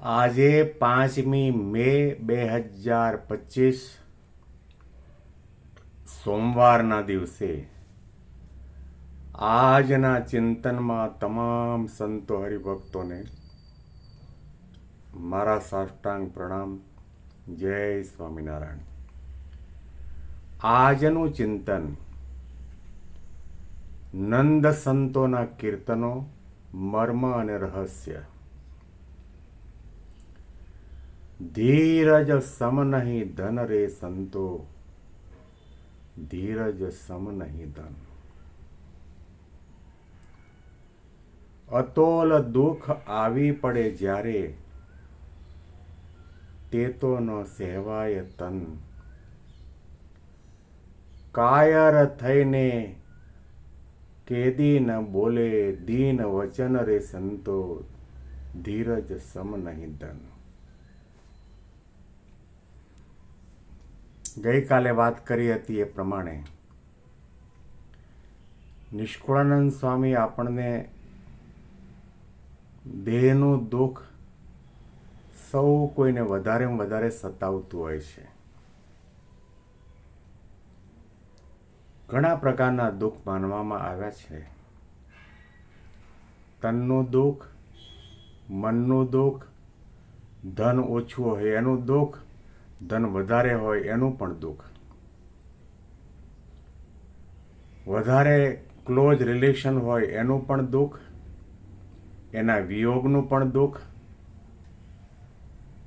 આજે 5મી મે 2025 સોમવારના દિવસે આજના ચિંતનમાં તમામ સંતો હરિભક્તોને મારા સાષ્ટાંગ પ્રણામ. જય સ્વામિનારાયણ. આજનું ચિંતન નંદ સંતોના કીર્તનો, મર્મ અને રહસ્ય. ધીરજ સમ નહીં ધન રે સંતો, ધીરજ સમ નહીં ધન. અતોલ દુઃખ આવી પડે જ્યારે, તે તો ન સહેવાય તન. કાયર થઈને કેદી ન બોલે દીન વચન રે સંતો, ધીરજ સમ નહીં ધન. ગઈકાલે વાત કરી હતી એ પ્રમાણે નિષ્કુળાનંદ સ્વામી આપણને દેહનું દુઃખ સૌ કોઈને વધારે સતાવતું હોય છે. ઘણા પ્રકારના દુઃખ માનવામાં આવ્યા છે. તનનું દુઃખ, મનનું દુઃખ, ધન ઓછું હોય એનું દુઃખ, ધન વધારે હોય એનું પણ દુઃખ, વધારે ક્લોઝ રિલેશન હોય એનું પણ દુઃખ, એના વિયોગનું પણ દુઃખ,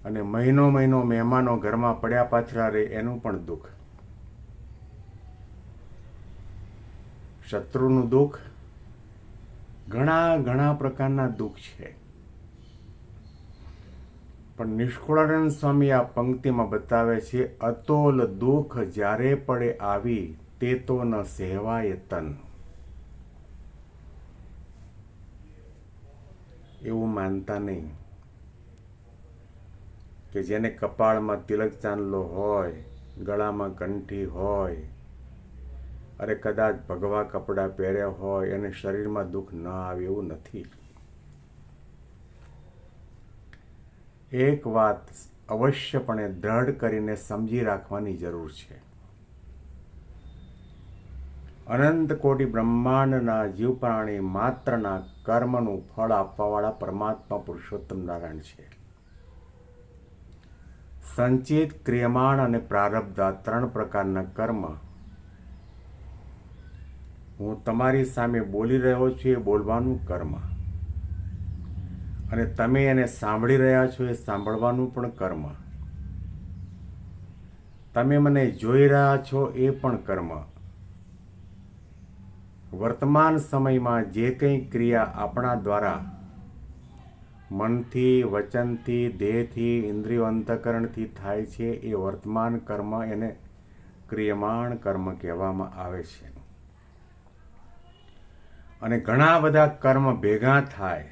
અને મહિનો મહેમાનો ઘરમાં પડ્યા પાછળ રહે એનું પણ દુઃખ, શત્રુનું દુઃખ, ઘણા પ્રકારના દુઃખ છે. પણ નિષ્કુળાનંદ સ્વામી આ પંક્તિમાં બતાવે છે, અતોલ દુઃખ જ્યારે પડે આવી, તે તો ન સહેવાય તન. એવું માનતા નહીં કે જેને કપાળમાં તિલક ચાંદલો હોય, ગળામાં કંઠી હોય, અરે કદાચ ભગવા કપડાં પહેર્યા હોય અને શરીરમાં દુઃખ ન આવે, એવું નથી. એક વાત અવશ્યપણે દ્રઢ કરીને સમજી રાખવાની જરૂર છે. અનંત કોટી બ્રહ્માંડના જીવ પ્રાણી માત્રના કર્મનું ફળ આપવાવાળા પરમાત્મા પુરુષોત્તમ નારાયણ છે. સંચિત, ક્રિયમાણ અને પ્રારબ્ધ, આ 3 પ્રકારના કર્મ હું તમારી સામે બોલી રહ્યો છું એ બોલવાનું કર્મ, અને તમે એને સાંભળી રહ્યા છો એ સાંભળવાનું પણ કર્મ, તમે મને જોઈ રહ્યા છો એ પણ કર્મ. વર્તમાન સમયમાં જે કંઈ ક્રિયા આપણા દ્વારા મનથી, વચનથી, દેહથી, ઇન્દ્રિયો અંતઃકરણથી થાય છે એ વર્તમાન કર્મ, એને ક્રિયમાણ કર્મ કહેવામાં આવે છે. અને ઘણા બધા કર્મ ભેગા થાય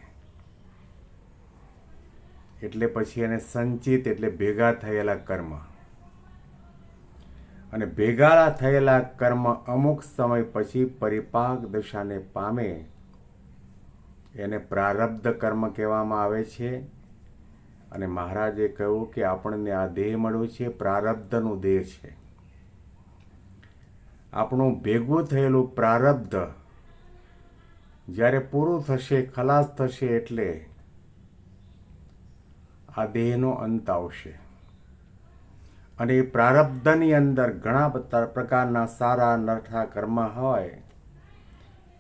એટલે પછી એને સંચિત, એટલે ભેગા થયેલા કર્મ. અને ભેગા થયેલા કર્મ અમુક સમય પછી પરિપાક દશાને પામે, એને પ્રારબ્ધ કર્મ કહેવામાં આવે છે. અને મહારાજે કહ્યું કે આપણને આ દેહ મળ્યો છે, પ્રારબ્ધનું દેહ છે. આપણું ભેગું થયેલું પ્રારબ્ધ જ્યારે પૂરું થશે, ખલાસ થશે, એટલે આ દેહનો અંત આવશે. અને એ પ્રારબ્ધની અંદર ઘણા બધા પ્રકારના સારા નરઠા કર્મ હોય,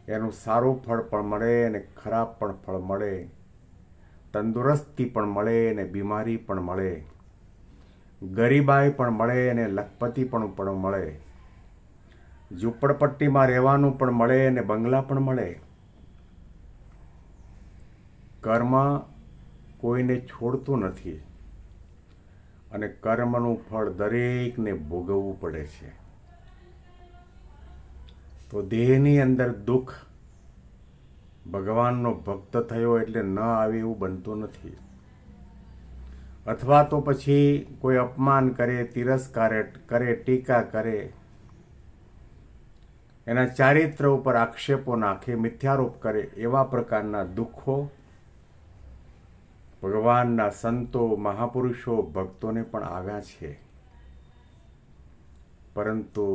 એનું સારું ફળ પણ મળે અને ખરાબ પણ ફળ મળે, તંદુરસ્તી પણ મળે અને બીમારી પણ મળે, ગરીબાઈ પણ મળે અને લખપતિ પણ મળે, ઝૂંપડપટ્ટીમાં રહેવાનું પણ મળે અને બંગલા પણ મળે. કર્મ કોઈને છોડતું નથી અને કર્મનું ફળ દરેકને ભોગવવું પડે છે. તો દેહની અંદર દુઃખ ભગવાનનો ભક્ત થયો એટલે ન આવે એવું બનતું નથી. અથવા તો પછી કોઈ અપમાન કરે, તિરસ્કાર કરે, ટીકા કરે, એના ચારિત્ર ઉપર આક્ષેપો નાખે, મિથ્યારોપ કરે, એવા પ્રકારના દુઃખો ભગવાનના સંતો, મહાપુરુષો, ભક્તોને પણ આવ્યા છે, પરંતુ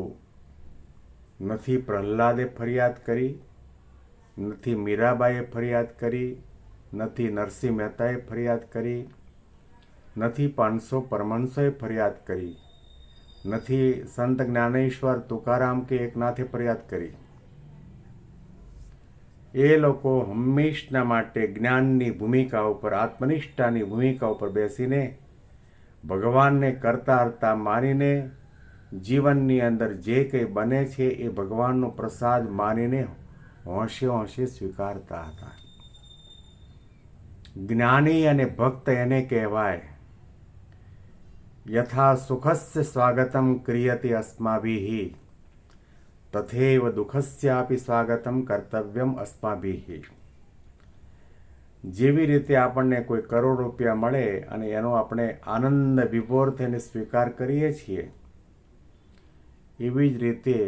નથી પ્રહલાદે ફરિયાદ કરી, નથી મીરાબાઈએ ફરિયાદ કરી, નથી નરસિંહ મહેતાએ ફરિયાદ કરી, નથી 500 પરમહંસોએ ફરિયાદ કરી, નથી સંત જ્ઞાનેશ્વર, તુકારામ કે એકનાથે ફરિયાદ કરી. એ લોકો હંમેશના માટે જ્ઞાનની ભૂમિકા ઉપર, આત્મનિષ્ઠાની ભૂમિકા ઉપર બેસીને ભગવાનને કરતા હરતા માનીને જીવનની અંદર જે કંઈ બને છે એ ભગવાનનો પ્રસાદ માનીને હોંશે હોંશે સ્વીકારતા હતા. જ્ઞાની અને ભક્ત એને કહેવાય. યથા સુખસ્ય સ્વાગતમ ક્રિયતે અસ્માભિઃ તથૈવ દુઃખસ્યાપી સ્વાગતમ કર્તવ્યમ અસ્માભિઃ. જેવી રીતે આપણને કોઈ કરોડ રૂપિયા મળે અને એનો આપણે આનંદ વિભોર થઈને સ્વીકાર કરીએ છીએ, એવી જ રીતે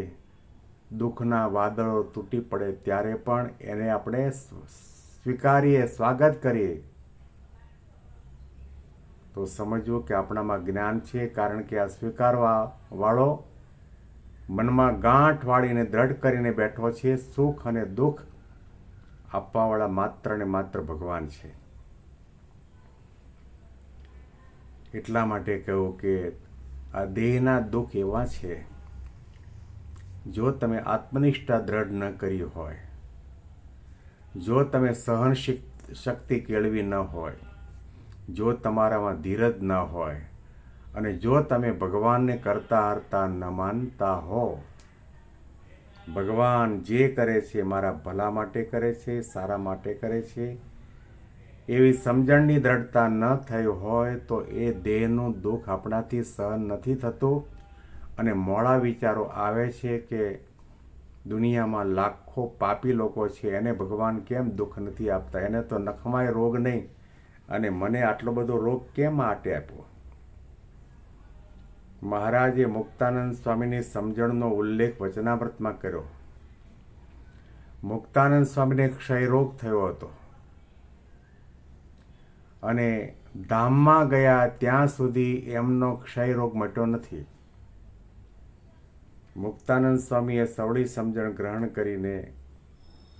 દુઃખના વાદળો તૂટી પડે ત્યારે પણ એને આપણે સ્વીકારીએ, સ્વાગત કરીએ, તો સમજવું કે આપણામાં જ્ઞાન છે. કારણ કે આ સ્વીકારવા વાળો મનમાં ગાંઠ વાળીને દ્રઢ કરીને બેઠો છે. સુખ અને દુઃખ આપવાવાળા માત્ર ને માત્ર ભગવાન છે. એટલા માટે કહ્યું કે આ દેહના દુઃખ એવા છે, જો તમે આત્મનિષ્ઠા દ્રઢ ન કરી હોય, જો તમે સહન શક્તિ કેળવી ન હોય, જો તમારામાં ધીરજ ન હોય, અને જો તમે ભગવાનને કરતા હરતા ન માનતા હો, ભગવાન જે કરે છે મારા ભલા માટે કરે છે, સારા માટે કરે છે, એવી સમજણની દ્રઢતા ન થઈ હોય તો એ દેહનું દુઃખ આપણાથી સહન નથી થતું. અને મોડા વિચારો આવે છે કે દુનિયામાં લાખો પાપી લોકો છે, એને ભગવાન કેમ દુઃખ નથી આપતા, એને તો નખમાય રોગ નહીં, અને મને આટલો બધો રોગ કેમ માટે આપ્યો. મહારાજે મુક્તાનંદ સ્વામીની સમજણનો ઉલ્લેખ વચનામૃતમાં કર્યો. મુક્તાનંદ સ્વામીને ક્ષયરોગ થયો હતો અને ધામમાં ગયા ત્યાં સુધી એમનો ક્ષયરોગ મટ્યો નથી. મુક્તાનંદ સ્વામીએ સવળી સમજણ ગ્રહણ કરીને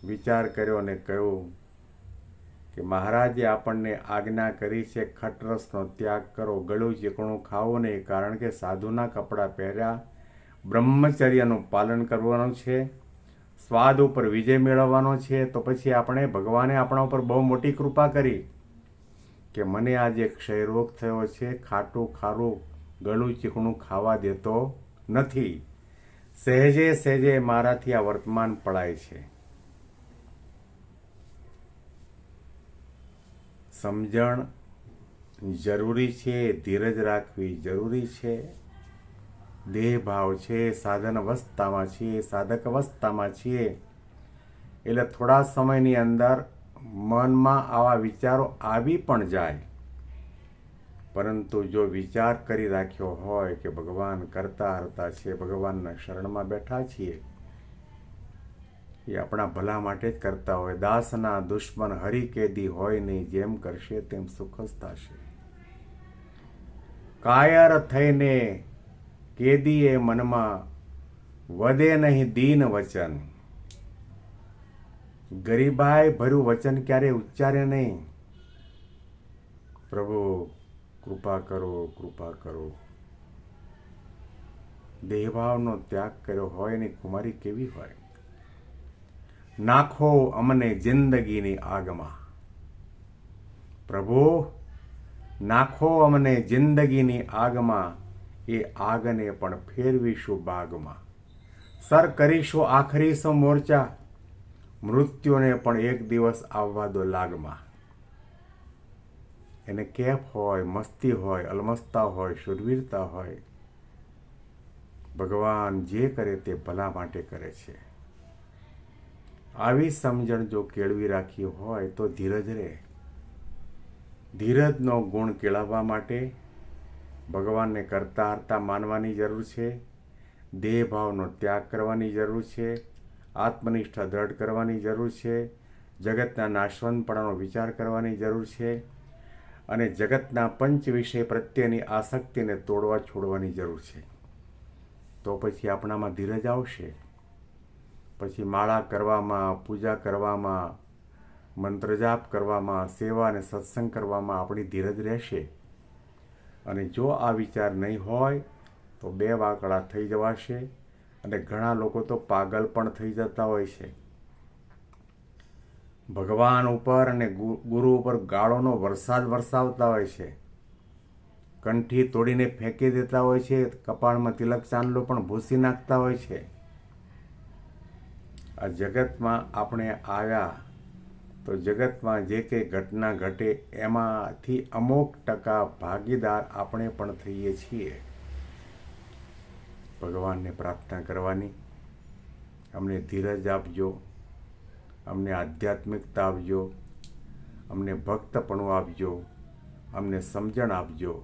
વિચાર કર્યો અને કહ્યું કે મહારાજે આપણને આજ્ઞા કરી છે ખટરસનો ત્યાગ કરો, ગળું ચીકણું ખાવું નહીં, કારણ કે સાધુના કપડાં પહેર્યા, બ્રહ્મચર્યનું પાલન કરવાનું છે, સ્વાદ ઉપર વિજય મેળવવાનો છે. તો પછી ભગવાને આપણા ઉપર બહુ મોટી કૃપા કરી કે મને આજે ક્ષયરોગ થયો છે, ખાટું ખારું ગળું ચીકણું ખાવા દેતો નથી, સહેજે સહેજે મારાથી આ વર્તમાન પડાય છે. સમજણ જરૂરી છે, ધીરજ રાખવી જરૂરી છે. દેહ ભાવ છે, સાધન અવસ્થામાં છીએ, સાધક અવસ્થામાં છીએ, એટલે થોડા સમયની અંદર મનમાં આવા વિચારો આવી પણ જાય, પરંતુ જો વિચાર કરી રાખ્યો હોય કે ભગવાન કરતા હરતા છે, ભગવાનના શરણમાં બેઠા છીએ, એ આપણા ભલા માટે જ કરતા હોય. દાસના દુશ્મન હરિ કેદી હોય નહીં, જેમ કરશે તેમ સુખ જ થશે. કાયર થઈને કેદીએ મનમાં વધે નહીં દીન વચન. ગરીબાઈ ભર્યું વચન ક્યારે ઉચ્ચારે નહીં, પ્રભુ કૃપા કરો, કૃપા કરો. દેહભાવનો ત્યાગ કર્યો હોય ને કુમારી કેવી હોય. નાખો અમને જિંદગીની આગમાં, પ્રભુ નાખો અમને જિંદગીની આગમાં, એ આગને પણ ફેરવીશું બાગમાં. સર કરીશું આખરી સો મોરચા, મૃત્યુને પણ એક દિવસ આવવા દો લાગમાં. એને કેફ હોય, મસ્તી હોય, અલમસ્તા હોય, શુરવીરતા હોય, ભગવાન જે કરે તે ભલા માટે કરે છે. આવી સમજણ જો કેળવી રાખી હોય તો ધીરજ રહે. ધીરજનો ગુણ કેળવવા માટે ભગવાનને કરતા હરતા માનવાની જરૂર છે, દેહભાવનો ત્યાગ કરવાની જરૂર છે, આત્મનિષ્ઠા દ્રઢ કરવાની જરૂર છે, જગતના નાશવંતપણાનો વિચાર કરવાની જરૂર છે, અને જગતના પંચ વિષય પ્રત્યેની આસક્તિને તોડવા છોડવાની જરૂર છે. તો પછી આપણામાં ધીરજ આવશે. પછી માળા કરવામાં, પૂજા કરવામાં, મંત્રજાપ કરવામાં, સેવા અને સત્સંગ કરવામાં આપણી ધીરજ રહેશે. અને જો આ વિચાર નહીં હોય તો બે વાકડા થઈ જવાશે. અને ઘણા લોકો તો પાગલ પણ થઈ જતા હોય છે. ભગવાન ઉપર અને ગુરુ ઉપર ગાળોનો વરસાદ વરસાવતા હોય છે. કંઠી તોડીને ફેંકી દેતા હોય છે. કપાળમાં તિલક ચાંદલો પણ ભૂસી નાખતા હોય છે. આ જગતમાં આપણે આવ્યા તો જગતમાં જે કંઈ ઘટના ઘટે એમાંથી અમુક ટકા ભાગીદાર આપણે પણ થઈએ છીએ. ભગવાનને પ્રાર્થના કરવાની, અમને ધીરજ આપજો, અમને આધ્યાત્મિકતા આપજો, અમને ભક્તપણું આપજો, અમને સમજણ આપજો.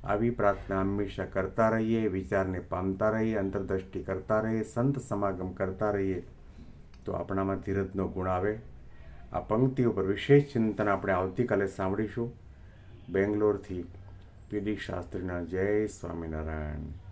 આવી પ્રાર્થના હંમેશા કરતા રહીએ, વિચારને પામતા રહીએ, અંતરદ્રષ્ટિ કરતા રહીએ, સંત સમાગમ કરતા રહીએ તો આપણામાં ધીરજનો ગુણ આવે. આ પંક્તિ ઉપર વિશેષ ચિંતન આપણે આવતીકાલે સાંભળીશું. બેંગ્લોરથી પીડી શાસ્ત્રીના. જય સ્વામિનારાયણ.